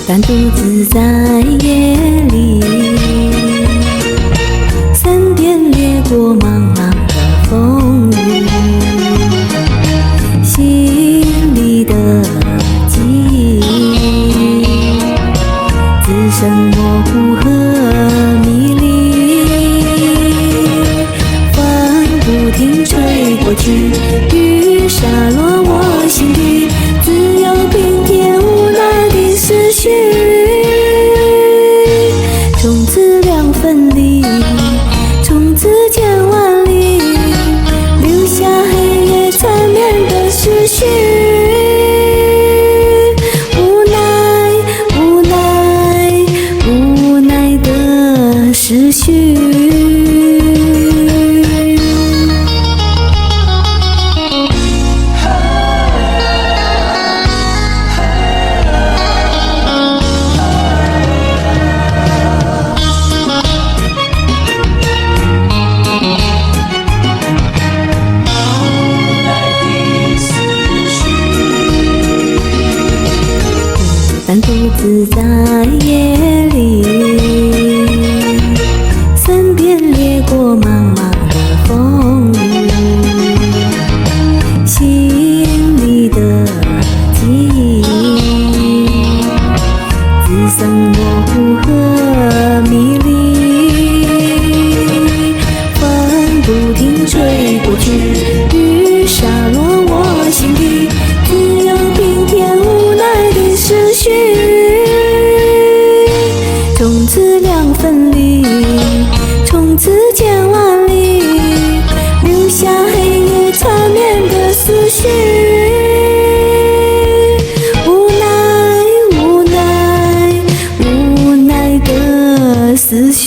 单独自在夜里，闪电掠过茫茫的风雨，心里的记忆滋生模糊和迷离，风不停吹过去，雨洒落我心底，只有冰天无奈的思绪，从此两分离，从此千万里，留下黑夜缠绵的思绪，无奈无奈无奈的思绪。单独自在夜里，闪电掠过茫茫的风雨，心里的记忆滋生模糊和迷离，风不停吹过去，雨洒落我心底，只有冰天无奈的思绪，从此两分离，从此千万里，留下黑夜缠绵的思绪，无奈无奈无奈的思绪。